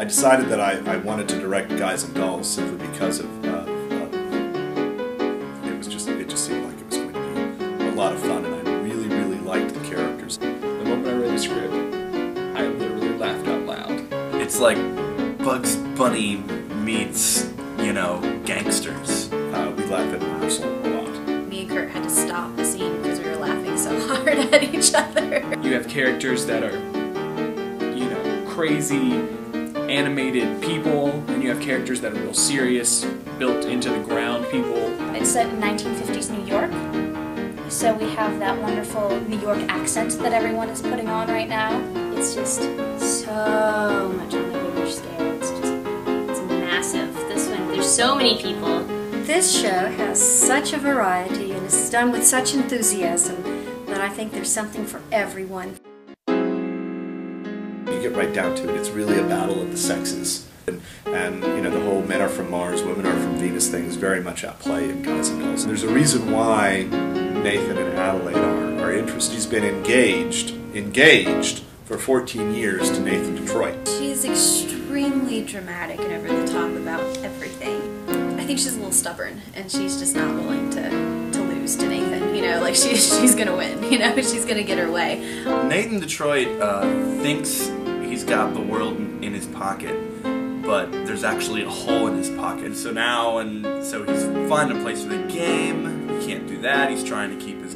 I decided that I wanted to direct Guys and Dolls simply because of it just seemed like it was going to be a lot of fun, and I really, really liked the characters. The moment I read the script, I literally laughed out loud. It's like Bugs Bunny meets, you know, gangsters. We laughed at rehearsal a lot. Me and Kurt had to stop the scene because we were laughing so hard at each other. You have characters that are, you know, crazy, animated people, and you have characters that are real serious, built into the ground people. It's set in 1950s New York, so we have that wonderful New York accent that everyone is putting on right now. It's just so much on a bigger scale. It's massive. This one, there's so many people. This show has such a variety and is done with such enthusiasm that I think there's something for everyone. You get right down to it, it's really a battle of the sexes. And you know, the whole men are from Mars, women are from Venus thing is very much at play in Guys and Dolls. There's a reason why Nathan and Adelaide are interested. He's been engaged for 14 years to Nathan Detroit. She's extremely dramatic and over the top about everything. I think she's a little stubborn, and she's just not willing to lose to Nathan. You know, like she's gonna win. You know, she's gonna get her way. Nathan Detroit thinks he's got the world in his pocket, but there's actually a hole in his pocket. So he's finding a place for the game. He can't do that. He's trying to keep his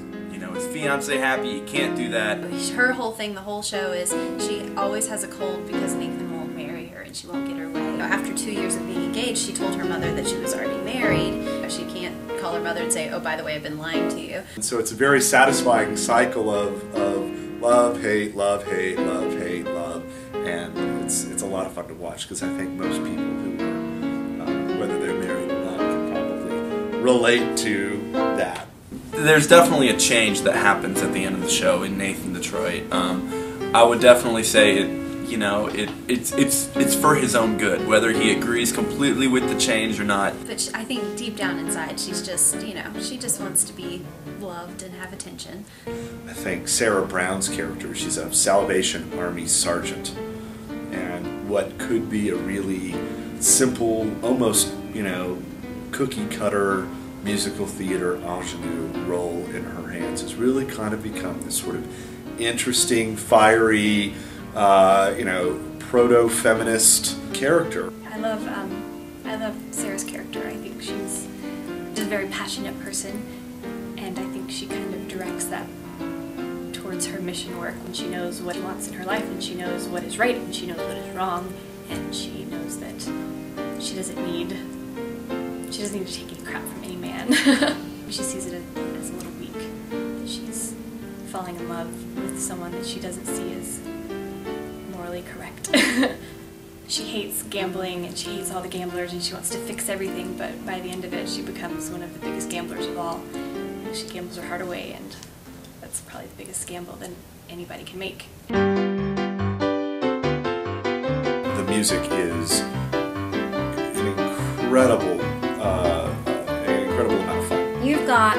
fiance happy. He can't do that. Her whole thing, the whole show, is she always has a cold because Nathan won't marry her and she won't get her way. After 2 years of being engaged, she told her mother that she was already married. She can't call her mother and say, oh, by the way, I've been lying to you. And so it's a very satisfying cycle of love, hate, love, hate, love, hate, love, and it's a lot of fun to watch because I think most people who are, whether they're married or not, can probably relate to that. There's definitely a change that happens at the end of the show in Nathan Detroit. I would definitely say it's for his own good, whether he agrees completely with the change or not. But I think deep down inside, she's just, she just wants to be loved and have attention. I think Sarah Brown's character, she's a Salvation Army sergeant, and what could be a really simple, almost, cookie cutter musical theater ingenue role in her hands has really kind of become this sort of interesting, fiery, proto-feminist character. I love Sarah's character. I think she's a very passionate person, and I think she kind of directs that towards her mission work when she knows what she wants in her life, and she knows what is right and she knows what is wrong, and she knows that she doesn't need to take any crap from any man. She sees it as a little weak. She's falling in love with someone that she doesn't see as morally correct. She hates gambling and she hates all the gamblers and she wants to fix everything, but by the end of it she becomes one of the biggest gamblers of all. She gambles her heart away, and that's probably the biggest gamble that anybody can make. The music is an incredible amount of fun. You've got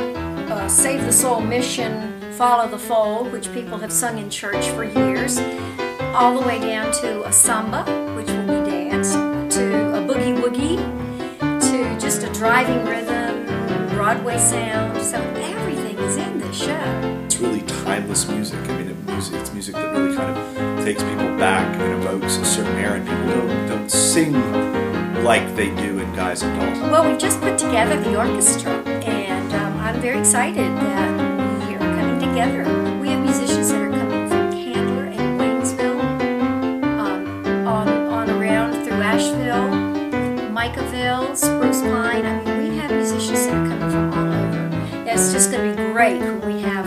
Save the Soul Mission, Follow the Fold, which people have sung in church for years, all the way down to a samba, which will be danced, to a boogie woogie, to just a driving rhythm, Broadway sound. So everything is in this show. It's really timeless music. I mean, it's music that really kind of takes people back and evokes a certain era, and people don't sing like they do in Guys and Dolls. Well, we just put together the orchestra, and I'm very excited that we are coming together. We have musicians that are coming from Candler and Waynesville, on around through Asheville, Micaville, Spruce Pine. I mean, we have musicians that are coming from all over. It's just going to be great when we have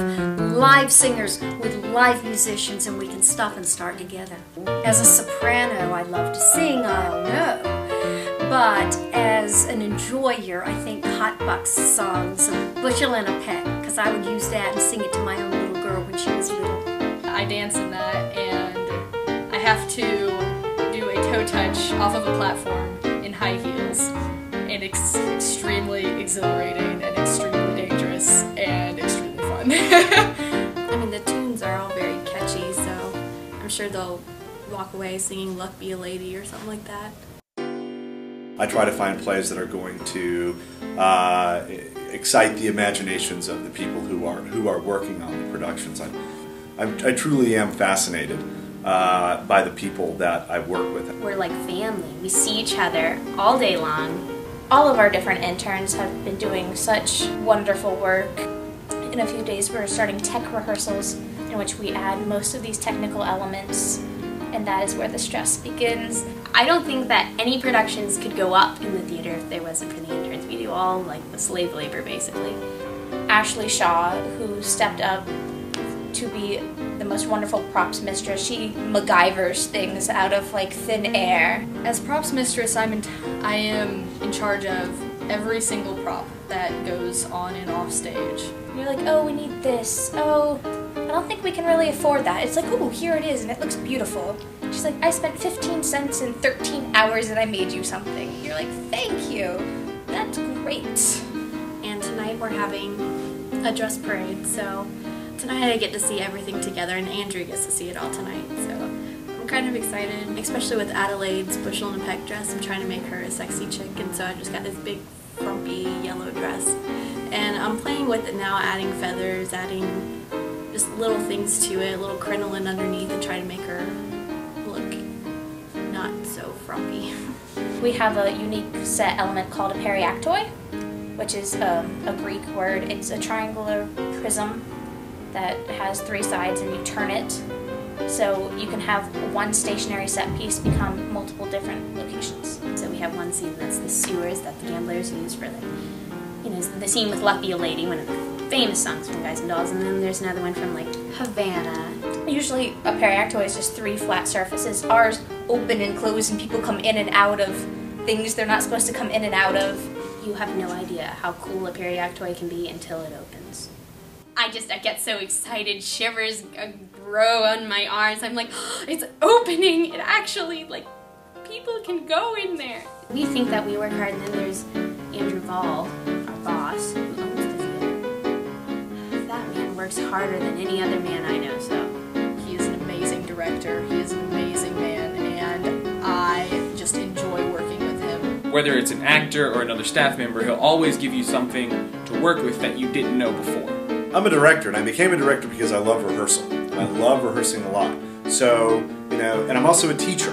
live singers with live musicians and we can stop and start together. As a soprano, I love to sing, I'll know. But as an enjoyer, I think Hot Bucks songs, Bushel and a Peck, because I would use that and sing it to my own little girl when she was little. I dance in that, and I have to do a toe touch off of a platform in high heels, and it's extremely exhilarating and extremely dangerous and extremely fun. I mean, the tunes are all very catchy, so I'm sure they'll walk away singing Luck Be a Lady or something like that. I try to find plays that are going to excite the imaginations of the people who are working on the productions. I truly am fascinated by the people that I work with. We're like family. We see each other all day long. All of our different interns have been doing such wonderful work. In a few days we're starting tech rehearsals in which we add most of these technical elements, and that is where the stress begins. I don't think that any productions could go up in the theater if there wasn't for the interns. We do all like the slave labor basically. Ashley Shaw, who stepped up to be the most wonderful props mistress, she MacGyvers things out of like thin air. As props mistress, I am in charge of every single prop that goes on and off stage. You're like, oh, we need this. Oh, I don't think we can really afford that. It's like, oh, here it is, and it looks beautiful. She's like, I spent 15 cents and 13 hours and I made you something. You're like, thank you. That's great. And tonight we're having a dress parade, so tonight I get to see everything together, and Andrew gets to see it all tonight, so I'm kind of excited, especially with Adelaide's bushel and peck dress. I'm trying to make her a sexy chick, and so I just got this big frumpy yellow dress, and I'm playing with it now, adding feathers, adding just little things to it, a little crinoline underneath, and trying to make her look not so frumpy. We have a unique set element called a periactoid, which is a Greek word. It's a triangular prism that has 3 sides, and you turn it so you can have one stationary set piece become multiple different locations. So we have one scene that's the sewers that the gamblers use for the scene with Luck Be a Lady, one of the famous songs from Guys and Dolls, and then there's another one from like Havana. Usually a periactoid is just 3 flat surfaces. Ours open and close, and people come in and out of things they're not supposed to come in and out of. You have no idea how cool a periactoid can be until it opens. I get so excited, shivers grow on my arms. I'm like, oh, it's opening! It actually, like, people can go in there. We think that we work hard, and then there's Andrew Ball, our boss, who owns the theater. That man works harder than any other man I know, so. He is an amazing director, he is an amazing man, and I just enjoy working with him. Whether it's an actor or another staff member, he'll always give you something to work with that you didn't know before. I'm a director, and I became a director because I love rehearsal. I love rehearsing a lot. So, and I'm also a teacher.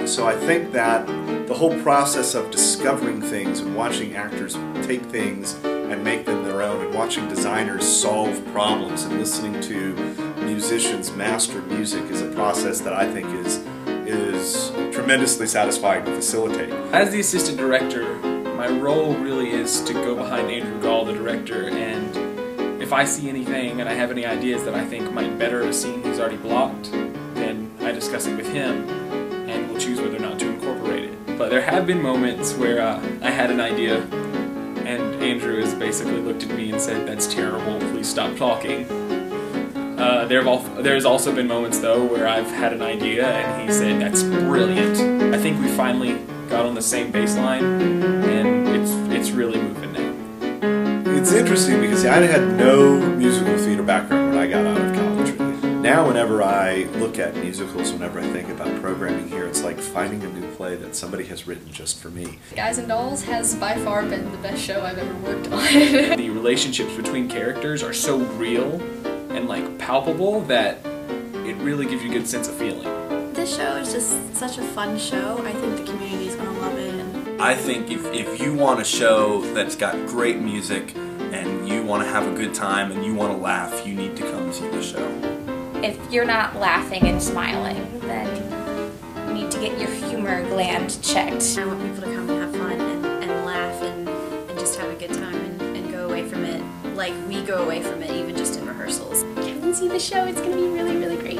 So I think that the whole process of discovering things and watching actors take things and make them their own, and watching designers solve problems and listening to musicians master music is a process that I think is tremendously satisfying to facilitate. As the assistant director, my role really is to go behind Andrew Gall, the director, and if I see anything and I have any ideas that I think might better a scene he's already blocked, then I discuss it with him and we'll choose whether or not to incorporate it. But there have been moments where I had an idea and Andrew has basically looked at me and said, "That's terrible, please stop talking." There's also been moments though where I've had an idea and he said, "That's brilliant." I think we finally got on the same baseline and it's really moving now. It's interesting because I had no musical theater background when I got out of college. Now whenever I look at musicals, whenever I think about programming here, it's like finding a new play that somebody has written just for me. Guys and Dolls has by far been the best show I've ever worked on. The relationships between characters are so real and like palpable that it really gives you a good sense of feeling. This show is just such a fun show. I think the community is going to love it. And I think if you want a show that's got great music and you want to have a good time and you want to laugh, you need to come see the show. If you're not laughing and smiling, then you need to get your humor gland checked. I want people to come and have fun and laugh and just have a good time and go away from it like we go away from it, even just in rehearsals. Come and see the show, it's going to be really, really great.